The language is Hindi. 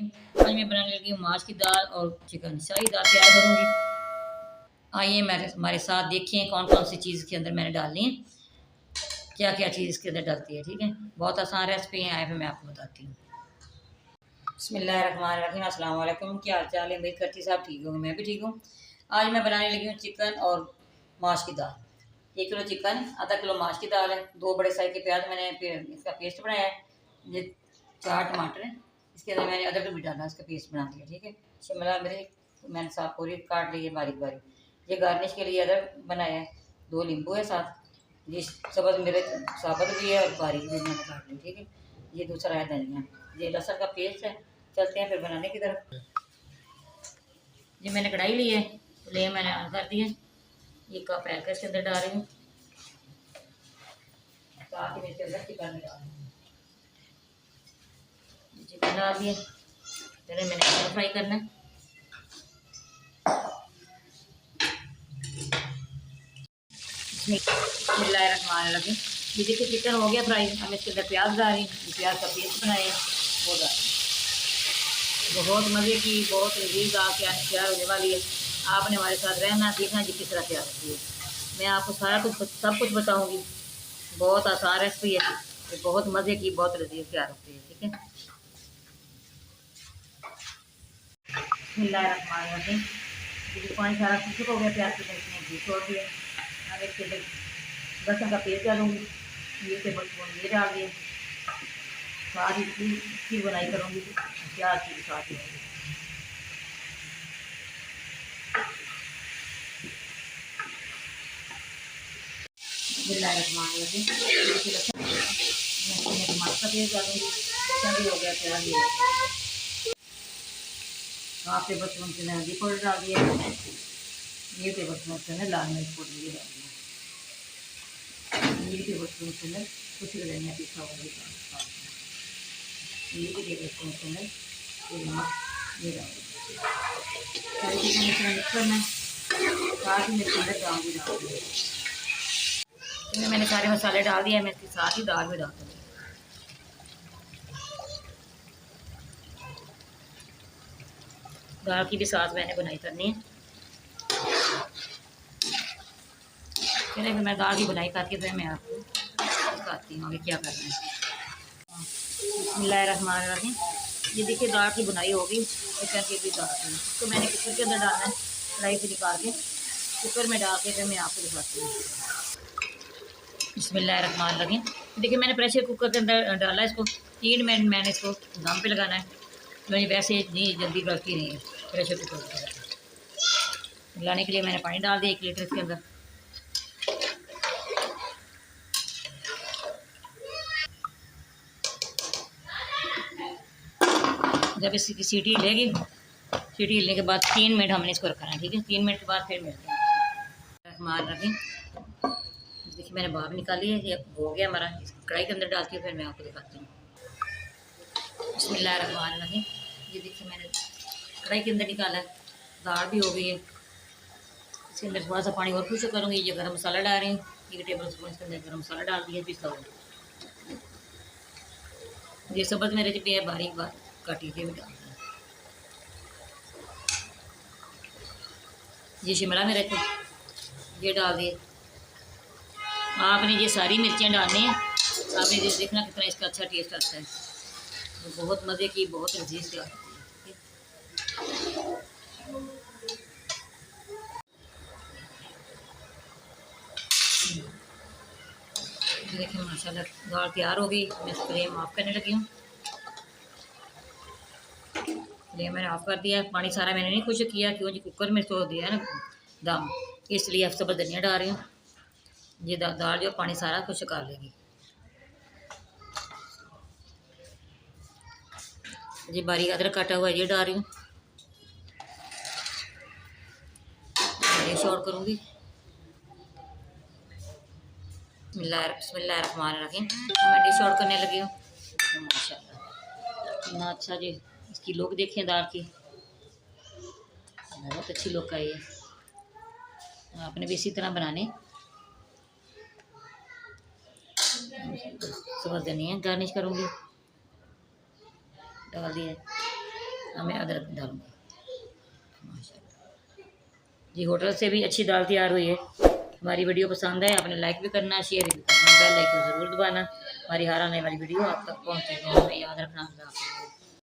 रहीम। आज मैं बनाने लगी हूँ माश की दाल और चिकन शाही दाल तैयार करूँगी। आइए हमारे साथ देखिए कौन कौन सी चीज़ के अंदर मैंने डालनी है, क्या क्या चीज़ इसके अंदर डालती है। ठीक है, बहुत आसान रेसिपी है, आए फिर मैं आपको बताती हूँ। बिस्मिल्लाहिर्रहमानिर्रहीम, अस्सलाम वालेकुम। क्या हाल चाल है? उम्मीद करती सब ठीक होंगे, मैं भी ठीक हूँ। आज मैं बनाने लगी हूँ चिकन और माश की दाल। 1 किलो चिकन, आधा किलो माश की दाल है, 2 बड़े साइज के प्याज मैंने इसका पेस्ट बनाया है, ये 4 टमाटर हैं, इसके अंदर मैंने अदरक भी डाला, इसका पेस्ट बना दिया। ठीक है, शिमला मिर्च मैंने साफ पूरी काट ली है बारीक बारीक। ये गार्निश के लिए अदरक बनाया है, 2 नींबू है साथ, ये सब्ज़ मिर्च साबुत भी है और बारीक भी मैंने काट ली। ठीक है, ये दूसरा है धनिया, ये लहसुन का पेस्ट है। चलते हैं फिर बनाने की तरफ। ये मैंने कढ़ाई ली है, फ्लेम मैंने ऑन कर दी है, ये कप है इसके अंदर डाल रही हूँ, साथ ही इसके अंदर चिकन डाल रही हूँ। चिकन डाल दिए, पहले मैंने चिकन फ्राई करना है। बिस्मिल्लाहिर्रहमानिर्रहीम। ये देखिए चिकन हो गया फ्राई, हम इसके अंदर प्याज डाल रही हूँ, प्याज का पेस्ट बनाए वो डाल, बहुत मज़े की बहुत लजीज दाल तैयार होने वाली है। आपने हमारे साथ रहना देखना जी किस तरह तैयार होती है, मैं आपको सारा कुछ सब कुछ बताऊंगी। बहुत आसान रेसिपी है, ये बहुत मज़े की बहुत लजीज तैयार होती है। ठीक है, बिस्मिल्लाहिर्रहमानिर्रहीम। देखिए पानी सारा खुश्क हो गया, प्याज के इसमें घी छोड़ दिया। अब इसके अंदर लहसुन का पेस्ट डालूंगी, ये टेबल स्पून ये डाल दिए, सारी इसकी बनाई करूँगी प्याज की साथ ही। बिस्मिल्लाहिर्रहमानिर्रहीम। मैं टमाटर का पेस्ट डालूंगी, लहसुन भी हो गया, प्याज भी हो गया। हाफ टेबल स्पून से हल्दी पाउडर डाल दिया, ये टेबल स्पून से लाल मिर्च पाउडर ये डाल दिया, ये टेबल स्पून से कुछ धनिया पिसा हुआ ये भी टेबल स्पून से नमक ये डाल दिया। सारी चीज़ें मिक्स करना है, साथ ही मिर्च अंदर दाल भी डाल दिया। इसमें मैंने सारे मसाले डाल दिए, मैं इसके साथ ही दाल भी डाल दूँगी। दाल की भी साथ मैंने बनाई करनी है। चलिए फिर मैं दाल की बनाई करके फिर मैं आपको बताती हूँ आगे क्या करना है। बिस्मिल्लाहिर्रहमानिर्रहीम। ये देखिए दाल की बुनाई होगी, चिकन की भी दाल की, तो मैंने कुकर के अंदर डालना है, कढ़ाई से निकाल के कुकर में डाल के फिर मैं आपको दिखाती हूँ। बिस्मिल्लाहिर्रहमानिर्रहीम। देखिए मैंने प्रेशर कुकर के अंदर डाला इसको, 3 मिनट मैंने इसको दम पे लगाना है। मुझे वैसे इतनी जल्दी गलती नहीं है प्रेशर कुकर के लाने के लिए मैंने पानी डाल दिया 1 लीटर इसके अंदर। जब इसकी सीटी हिलेगी, सीटी हिलने के बाद 3 मिनट हमने इसको रखना है। ठीक है, 3 मिनट के बाद फिर मिलते हैं। मार रखी, देखिए मैंने भाप निकाली है, ये हो गया हमारा, कढ़ाई के अंदर डालती हूँ फिर मैं आपको दिखाती हूँ। बिस्मिल्लाहिर्रहमानिर्रहीम। ये देखिए मैंने कढ़ाई के अंदर निकाला है, दाल भी हो गई है, इसके अंदर थोड़ा सा पानी और खुश करूँगी। ये गरम मसाला डाल रही हूँ, 1 टेबल स्पून इसके अंदर गरम मसाला डाल दिया पिसा हुआ। ये सब्ज़ मेरे भी है बारीक काटी के भी डाल दिया। ये शिमला मिर्च ये डाल दिए। आपने ये सारी मिर्चियाँ डालनी है, आपने ये देखना कितना इसका अच्छा टेस्ट आता है, तो बहुत मज़े की बहुत लजीज तैयार होती है। देखिए माशाल्लाह दाल तैयार हो गई, मैं फ्लेम ऑफ करने लगी हूँ। फ्लेम मैंने ऑफ कर दिया, पानी सारा मैंने नहीं खुश किया, क्योंकि कुकर में तो दिया है ना दम, इसलिए अब सब धनिया डाल रही हूँ। ये दाल जो पानी सारा खुश कर लेगी। ये बारीक अदरक काटा हुआ ये डाल रही हूँ, डिश आउट करूँगी। बिस्मिल्लाहिर्रहमानिर्रहीम। मैं डिश आउट करने लगी हूँ। माशाल्लाह इतना अच्छा जी, इसकी लुक देखें दाल की, बहुत अच्छी लुक आई है। आपने भी इसी तरह बनाने। सब्ज़ धनिया गार्निश करूँगी, डाल दिया। अब मैं अदरक डालूँगी माशाल्लाह। जी होटल से भी अच्छी दाल तैयार हुई है। हमारी वीडियो पसंद है आपने लाइक भी करना, शेयर भी करना, बेल आइकन ज़रूर दबाना। हमारी हर आने वाली वीडियो आप तक पहुँचे। याद रखना।